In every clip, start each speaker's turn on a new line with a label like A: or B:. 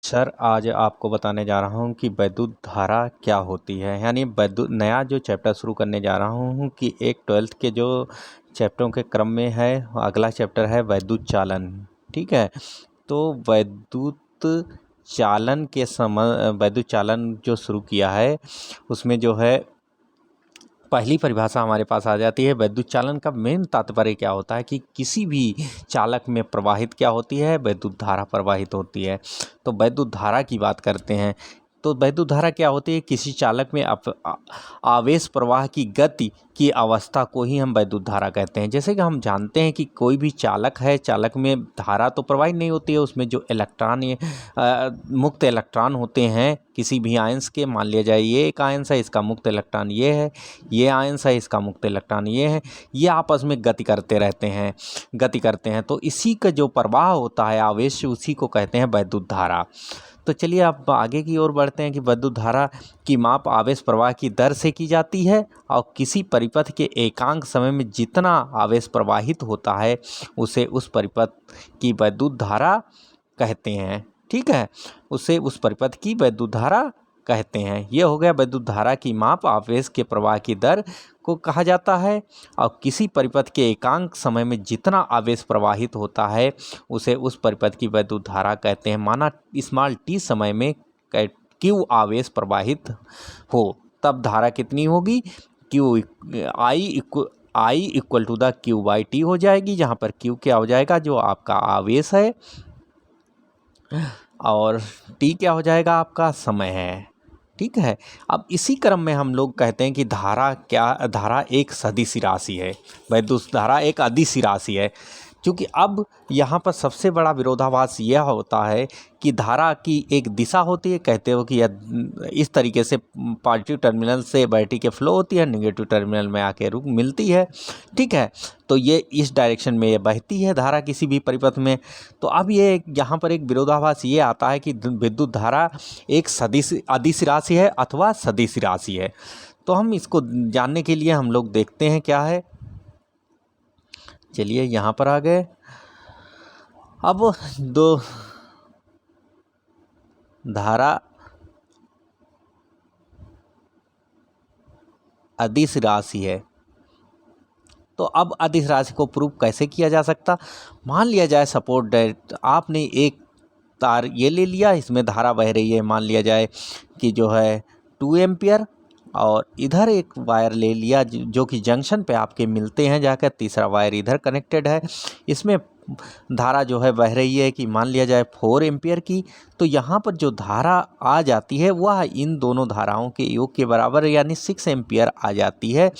A: Sir आज आपको बताने जा रहा हूँ कि वैद्युत धारा क्या होती है। यानी वैद्युत नया जो चैप्टर शुरू करने जा रहा हूँ कि एक 12th के जो चैप्टरों के क्रम में है, अगला चैप्टर है वैद्युत चालन। ठीक है, तो वैद्युत चालन जो शुरू किया है उसमें जो है पहली परिभाषा हमारे पास आ जाती है। वैद्युत चालन का मेन तात्पर्य क्या होता है कि किसी भी चालक में प्रवाहित क्या होती है, वैद्युत धारा प्रवाहित होती है। तो वैद्युत धारा की बात करते हैं तो वैद्युत धारा क्या होती है, किसी चालक में आवेश प्रवाह की गति की अवस्था को ही हम वैद्युत धारा कहते हैं। जैसे कि हम जानते हैं कि कोई भी चालक है, चालक में धारा तो प्रवाहित नहीं होती है, उसमें जो मुक्त इलेक्ट्रॉन होते हैं किसी भी आयंस के, मान लिया जाए ये एक आयंस है, इसका मुक्त इलेक्ट्रॉन ये है, ये आयंस है, इसका मुक्त इलेक्ट्रॉन ये है, ये आपस में गति करते हैं। तो इसी का जो प्रवाह होता है आवेश, उसी को कहते हैं वैद्युत धारा। तो चलिए अब आगे की ओर बढ़ते हैं कि वैद्युत धारा की माप आवेश प्रवाह की दर से की जाती है और किसी परिपथ के एकांक समय में जितना आवेश प्रवाहित होता है उसे उस परिपथ की वैद्युत धारा कहते हैं। ठीक है, उसे उस परिपथ की वैद्युत धारा कहते हैं। ये हो गया वैद्युत धारा की माप आवेश के प्रवाह की दर को कहा जाता है और किसी परिपथ के एकांक समय में जितना आवेश प्रवाहित होता है उसे उस परिपथ की वैद्युत धारा कहते हैं। माना स्मॉल टी समय में क्यू आवेश प्रवाहित हो तब धारा कितनी होगी, I equal to the Q by T हो जाएगी, जहाँ पर क्यू क्या हो जाएगा, जो आपका आवेश है, और टी क्या हो जाएगा, आपका समय है। ठीक है, अब इसी क्रम में हम लोग कहते हैं कि धारा एक सदिश राशि है, वैद्युत धारा एक अदिश राशि है। क्योंकि अब यहाँ पर सबसे बड़ा विरोधाभास यह होता है कि धारा की एक दिशा होती है, कहते हो कि इस तरीके से पॉजिटिव टर्मिनल से बैटरी के फ्लो होती है, नेगेटिव टर्मिनल में आके रुक मिलती है। ठीक है, तो ये इस डायरेक्शन में ये बहती है धारा किसी भी परिपथ में। तो अब ये यहाँ पर एक विरोधाभास ये आता है कि विद्युत धारा एक अदिश राशि है अथवा सदिश राशि है। तो हम इसको जानने के लिए हम लोग देखते हैं क्या है। चलिए यहाँ पर आ गए। अब दो धारा अदिश राशि है, तो अब अदिश राशि को प्रूव कैसे किया जा सकता। मान लिया जाए सपोर्ट दैट आपने एक तार ये ले लिया, इसमें धारा बह रही है, मान लिया जाए कि जो है 2 एम्पियर, और इधर एक वायर ले लिया जो कि जंक्शन पे आपके मिलते हैं जाकर, तीसरा वायर इधर कनेक्टेड है, इसमें धारा जो है बह रही है कि मान लिया जाए 4 एम्पियर की। तो यहाँ पर जो धारा आ जाती है वह इन दोनों धाराओं के योग के बराबर यानी 6 एम्पियर आ जाती है।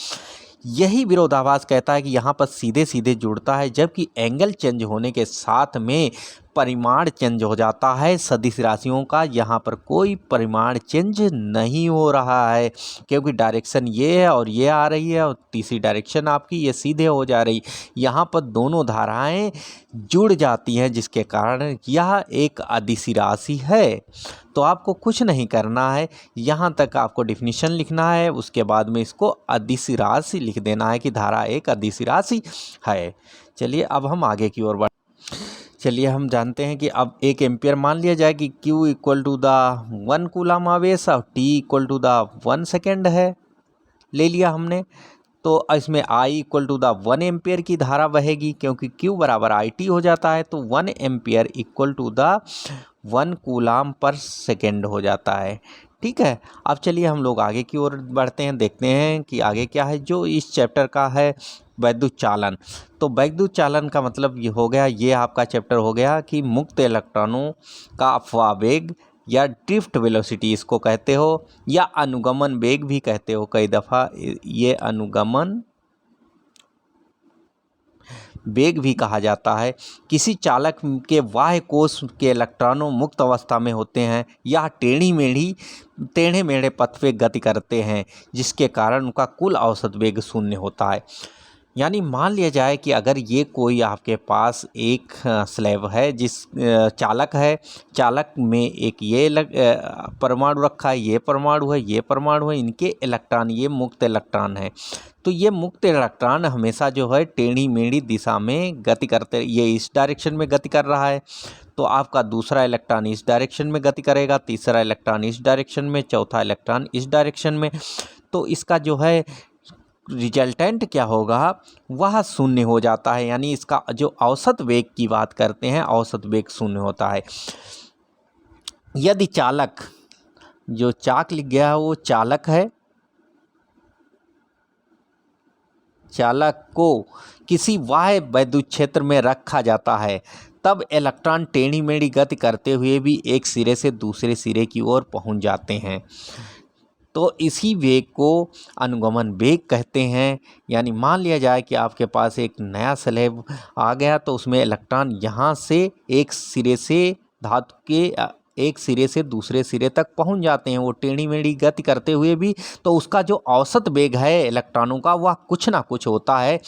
A: यही विरोधाभास कहता है कि यहाँ पर सीधे सीधे जुड़ता है, जबकि एंगल चेंज होने के साथ में परिमाण चेंज हो जाता है सदिश राशियों का। यहाँ पर कोई परिमाण चेंज नहीं हो रहा है क्योंकि डायरेक्शन ये है और ये आ रही है, और तीसरी डायरेक्शन आपकी ये सीधे हो जा रही। यहाँ पर दोनों धाराएं जुड़ जाती हैं जिसके कारण यह एक अदिश राशि है। तो आपको कुछ नहीं करना है, यहाँ तक आपको डिफिनीशन लिखना है, उसके बाद में इसको अदिश राशि लिख देना है कि धारा एक अदिश राशि है। चलिए अब हम आगे की ओर चलिए हम जानते हैं कि अब 1 एम्पियर मान लिया जाए कि Q equal to the 1 coulomb आवेश और T equal to the 1 second है, ले लिया हमने। तो इसमें I equal to the 1 ampere की धारा बहेगी क्योंकि Q बराबर IT हो जाता है, तो 1 ampere equal to the 1 coulomb पर सेकेंड हो जाता है। ठीक है, अब चलिए हम लोग आगे की ओर बढ़ते हैं, देखते हैं कि आगे क्या है जो इस चैप्टर का है वैद्युत चालन। तो वैद्युत चालन का मतलब ये हो गया, ये आपका चैप्टर हो गया कि मुक्त इलेक्ट्रॉनों का अपवाह वेग या ड्रिफ्ट वेलोसिटी इसको कहते हो, या अनुगमन वेग भी कहते हो कई दफ़ा, ये अनुगमन वेग भी कहा जाता है। किसी चालक के बाह्य कोश के इलेक्ट्रॉनों मुक्त अवस्था में होते हैं या टेढ़े मेढ़े पथ पे गति करते हैं, जिसके कारण उनका कुल औसत वेग शून्य होता है। यानी मान लिया जाए कि अगर ये कोई आपके पास एक स्लैब है, जिस चालक है, चालक में एक ये परमाणु रखा है, ये परमाणु है, ये परमाणु है, इनके इलेक्ट्रॉन, ये मुक्त इलेक्ट्रॉन है। तो ये मुक्त इलेक्ट्रॉन हमेशा जो है टेढ़ी मेढ़ी दिशा में गति करते, ये इस डायरेक्शन में गति कर रहा है, तो आपका दूसरा इलेक्ट्रॉन इस डायरेक्शन में गति करेगा, तीसरा इलेक्ट्रॉन इस डायरेक्शन में, चौथा इलेक्ट्रॉन इस डायरेक्शन में। तो इसका जो है रिजल्टेंट क्या होगा, वह शून्य हो जाता है। यानी इसका जो औसत वेग की बात करते हैं, औसत वेग शून्य होता है। यदि चालक, जो चाक लिख गया है वो चालक है, चालक को किसी बाह्य विद्युत क्षेत्र में रखा जाता है, तब इलेक्ट्रॉन टेढ़ी मेढ़ी गति करते हुए भी एक सिरे से दूसरे सिरे की ओर पहुंच जाते हैं। तो इसी वेग को अनुगमन वेग कहते हैं। यानी मान लिया जाए कि आपके पास एक नया स्लैब आ गया, तो उसमें इलेक्ट्रॉन यहाँ से एक सिरे से धातु के एक सिरे से दूसरे सिरे तक पहुंच जाते हैं, वो टेढ़ी मेढ़ी गति करते हुए भी। तो उसका जो औसत वेग है इलेक्ट्रॉनों का, वह कुछ ना कुछ होता है,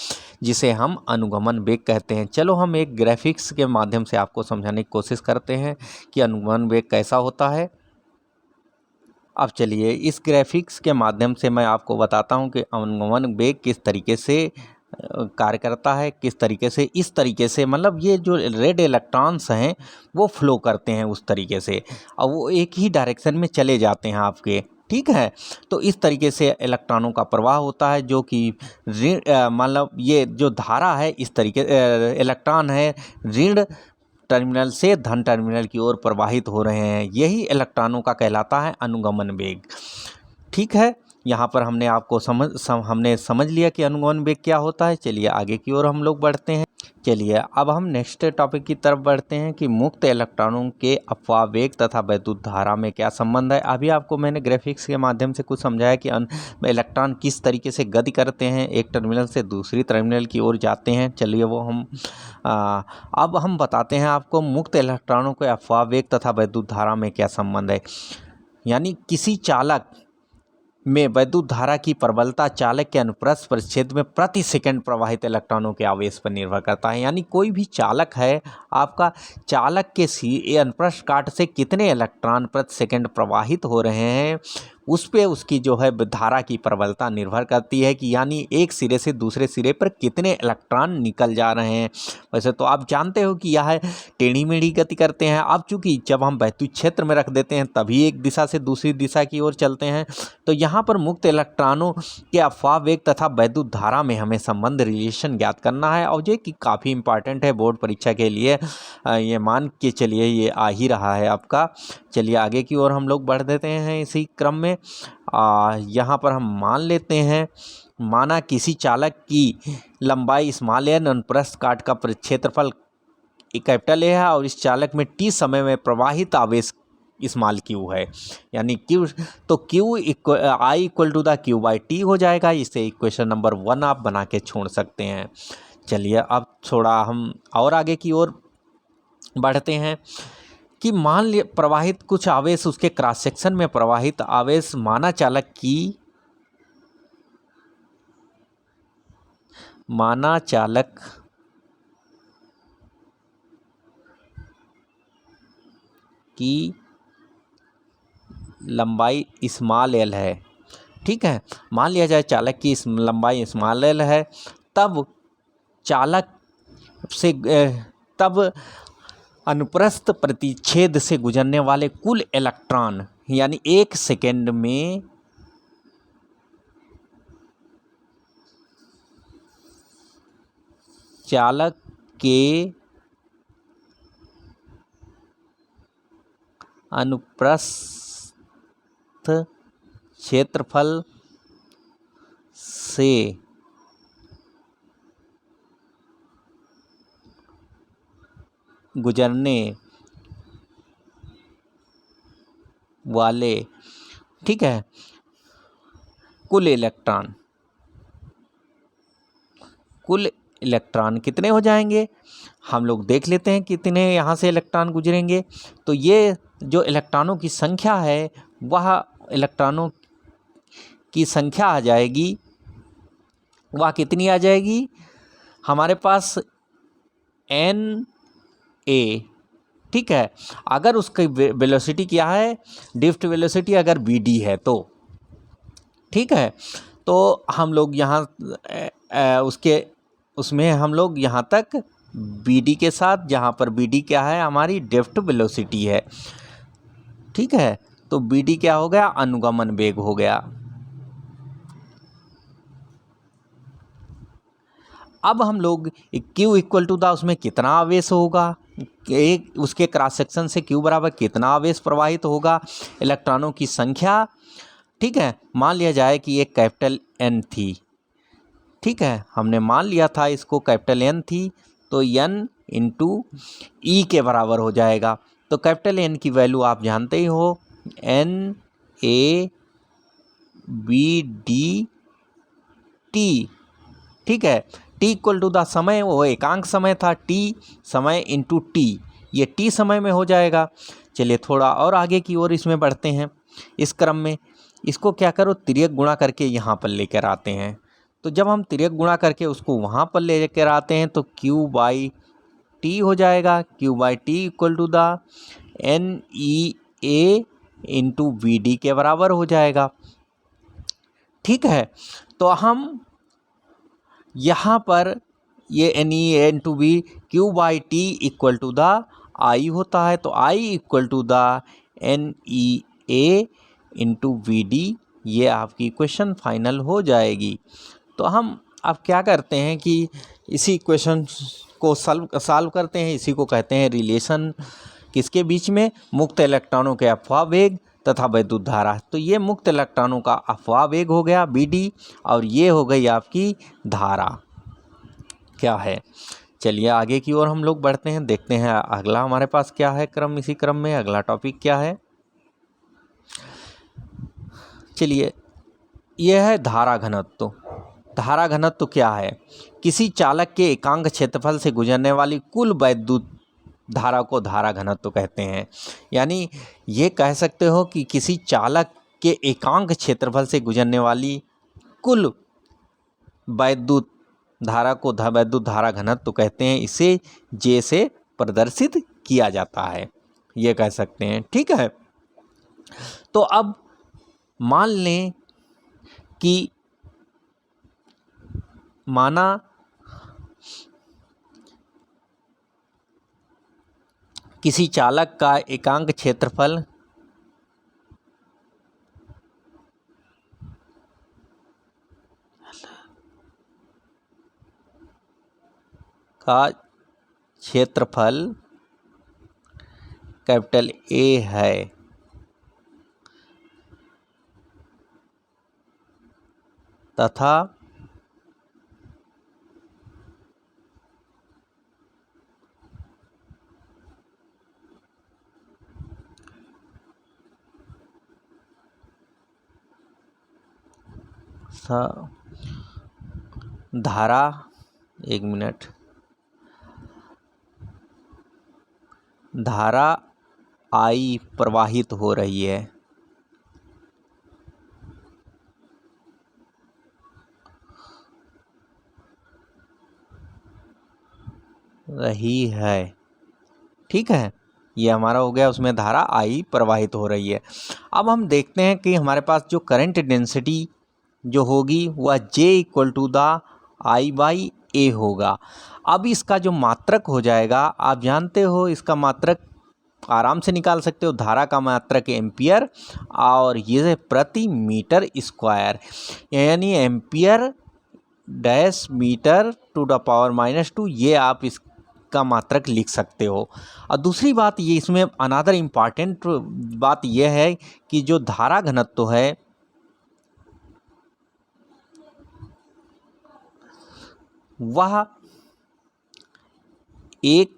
A: जिसे हम अनुगमन वेग कहते हैं। चलो हम एक ग्राफिक्स के माध्यम से आपको समझाने की कोशिश करते हैं कि अनुगमन वेग कैसा होता है। अब चलिए इस ग्राफिक्स के माध्यम से मैं आपको बताता हूं कि अनुगमन वेग किस तरीके से कार्य करता है, किस तरीके से, इस तरीके से, मतलब ये जो रेड इलेक्ट्रॉन्स हैं वो फ्लो करते हैं उस तरीके से, और वो एक ही डायरेक्शन में चले जाते हैं आपके, ठीक है। तो इस तरीके से इलेक्ट्रॉनों का प्रवाह होता है, जो कि मतलब ये जो धारा है, इस तरीके इलेक्ट्रॉन है ऋण टर्मिनल से धन टर्मिनल की ओर प्रवाहित हो रहे हैं, यही इलेक्ट्रॉनों का कहलाता है अनुगमन वेग, ठीक है। यहाँ पर हमने आपको हमने समझ लिया कि अनुगमन वेग क्या होता है। चलिए आगे की ओर हम लोग बढ़ते हैं। चलिए अब हम नेक्स्ट टॉपिक की तरफ बढ़ते हैं कि मुक्त इलेक्ट्रॉनों के अपवाह वेग तथा वैद्युत धारा में क्या संबंध है। अभी आपको मैंने ग्राफिक्स के माध्यम से कुछ समझाया कि इलेक्ट्रॉन किस तरीके से गति करते हैं, एक टर्मिनल से दूसरी टर्मिनल की ओर जाते हैं। चलिए वो हम अब हम बताते हैं आपको मुक्त इलेक्ट्रॉनों के अपवाह वेग तथा वैद्युत धारा में क्या संबंध है। यानी किसी चालक में वैद्युत धारा की प्रबलता चालक के अनुप्रस्थ परिच्छेद में प्रति सेकंड प्रवाहित इलेक्ट्रॉनों के आवेश पर निर्भर करता है। यानी कोई भी चालक है, आपका चालक के अनुप्रस्थ काट से कितने इलेक्ट्रॉन प्रति सेकंड प्रवाहित हो रहे हैं, उस पे उसकी जो है धारा की प्रबलता निर्भर करती है कि यानी एक सिरे से दूसरे सिरे पर कितने इलेक्ट्रॉन निकल जा रहे हैं। वैसे तो आप जानते हो कि यह टेढ़ी मेढ़ी गति करते हैं। अब चूंकि जब हम वैद्युत क्षेत्र में रख देते हैं तभी एक दिशा से दूसरी दिशा की ओर चलते हैं। तो यहाँ पर मुक्त इलेक्ट्रॉनों के अपवाह वेग तथा वैद्युत धारा में हमें संबंध रिलेशन ज्ञात करना है, और जो कि काफ़ी इंपॉर्टेंट है बोर्ड परीक्षा के लिए। ये मान के चलिए ये आ ही रहा है आपका। चलिए आगे की ओर हम लोग बढ़ देते हैं इसी क्रम में। यहाँ पर हम मान लेते हैं, माना किसी चालक की लंबाई स्मॉल एन अनुप्रस्थ काट का क्षेत्रफल कैपिटल ए है, और इस चालक में टी समय में प्रवाहित आवेश स्मॉल क्यू है। यानी क्यू, तो Q I equal to the Q by T हो जाएगा। इसे इक्वेशन नंबर 1 आप बना के छोड़ सकते हैं। चलिए अब थोड़ा हम और आगे की ओर बढ़ते हैं कि मान लिया प्रवाहित कुछ आवेश, उसके क्रॉस सेक्शन में प्रवाहित आवेश माना चालक की लंबाई स्मॉल एल है, ठीक है। मान लिया जाए चालक की लंबाई स्मॉल एल है, तब चालक से तब अनुप्रस्थ प्रतिच्छेद से गुजरने वाले कुल इलेक्ट्रॉन, यानी एक सेकेंड में चालक के अनुप्रस्थ क्षेत्रफल से गुजरने वाले, ठीक है, कुल इलेक्ट्रॉन कितने हो जाएंगे, हम लोग देख लेते हैं कितने यहाँ से इलेक्ट्रॉन गुजरेंगे। तो ये जो इलेक्ट्रॉनों की संख्या है, वह इलेक्ट्रॉनों की संख्या आ जाएगी, वह कितनी आ जाएगी, हमारे पास एन ए, ठीक है, अगर उसकी वेलोसिटी क्या है, ड्रिफ्ट वेलोसिटी अगर बी डी है तो, ठीक है, तो हम लोग यहाँ उसके उसमें हम लोग यहाँ तक बी डी के साथ, जहाँ पर बी डी क्या है, हमारी ड्रिफ्ट वेलोसिटी है, ठीक है, तो बी डी क्या हो गया, अनुगमन वेग हो गया। अब हम लोग Q इक्वल टू द, उसमें कितना आवेश होगा, एक उसके क्रॉस सेक्शन से Q बराबर कितना आवेश प्रवाहित होगा, इलेक्ट्रॉनों की संख्या, ठीक है, मान लिया जाए कि एक कैपिटल N थी, ठीक है, हमने मान लिया था इसको कैपिटल N थी, तो N इंटू ई के बराबर हो जाएगा। तो कैपिटल N की वैल्यू आप जानते ही हो, N A B D T, ठीक है, T इक्वल टू द समय, वो एकांक समय था, T समय इंटू T, ये T समय में हो जाएगा। चलिए थोड़ा और आगे की ओर इसमें बढ़ते हैं। इस क्रम में इसको क्या करो, तिर्यक गुणा करके यहाँ पर लेकर आते हैं। तो जब हम तिर्यक गुणा करके उसको वहाँ पर लेकर आते हैं तो Q बाई टी हो जाएगा, Q by T equal to the NEA into VD के बराबर हो जाएगा, ठीक है। तो हम यहाँ पर ये NEA into V, Q by T equal to the I होता है, तो I equal to the NEA into VD, ये आपकी इक्वेशन फाइनल हो जाएगी। तो हम अब क्या करते हैं कि इसी इक्वेशन को सॉल्व करते हैं, इसी को कहते हैं रिलेशन, किसके बीच में, मुक्त इलेक्ट्रॉनों के अपवाह वेग तथा वैद्युत धारा। तो ये मुक्त इलेक्ट्रॉनों का अपवाह वेग हो गया BD, और ये हो गई आपकी धारा क्या है। चलिए आगे की ओर हम लोग बढ़ते हैं, देखते हैं अगला हमारे पास क्या है क्रम। इसी क्रम में अगला टॉपिक क्या है, चलिए यह है धारा घनत्व। धारा घनत्व क्या है, किसी चालक के एकांक क्षेत्रफल से गुजरने वाली कुल वैद्युत धारा को धारा घनत्व कहते हैं। यानी ये कह सकते हो कि किसी चालक के एकांक क्षेत्रफल से गुजरने वाली कुल वैद्युत धारा को वैद्युत धारा घनत्व कहते हैं। इसे J से प्रदर्शित किया जाता है, ये कह सकते हैं, ठीक है। तो अब मान लें कि माना किसी चालक का एकांक क्षेत्रफल कैपिटल A है तथा धारा, एक मिनट, धारा I प्रवाहित हो रही है, ठीक है, ये हमारा हो गया, उसमें धारा I प्रवाहित हो रही है। अब हम देखते हैं कि हमारे पास जो करंट डेंसिटी जो होगी वह J equal to the I by A होगा। अब इसका जो मात्रक हो जाएगा, आप जानते हो इसका मात्रक आराम से निकाल सकते हो, धारा का मात्रक एम्पियर और ये प्रति मीटर स्क्वायर, यानी ampere dash metre to the power -2, ये आप इसका मात्रक लिख सकते हो। और दूसरी बात ये इसमें अनदर इम्पॉर्टेंट बात यह है कि जो धारा घनत्व है वह एक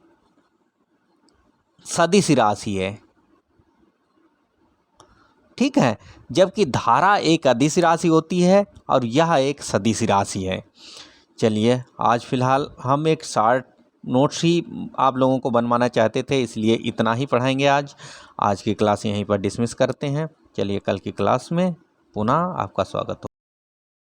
A: सदिश राशि है, ठीक है, जबकि धारा एक अदिश राशि होती है और यह एक सदिश राशि है। चलिए आज फ़िलहाल हम एक शॉर्ट नोट्स ही आप लोगों को बनवाना चाहते थे, इसलिए इतना ही पढ़ाएंगे आज की क्लास यहीं पर डिसमिस करते हैं। चलिए कल की क्लास में पुनः आपका स्वागत हो।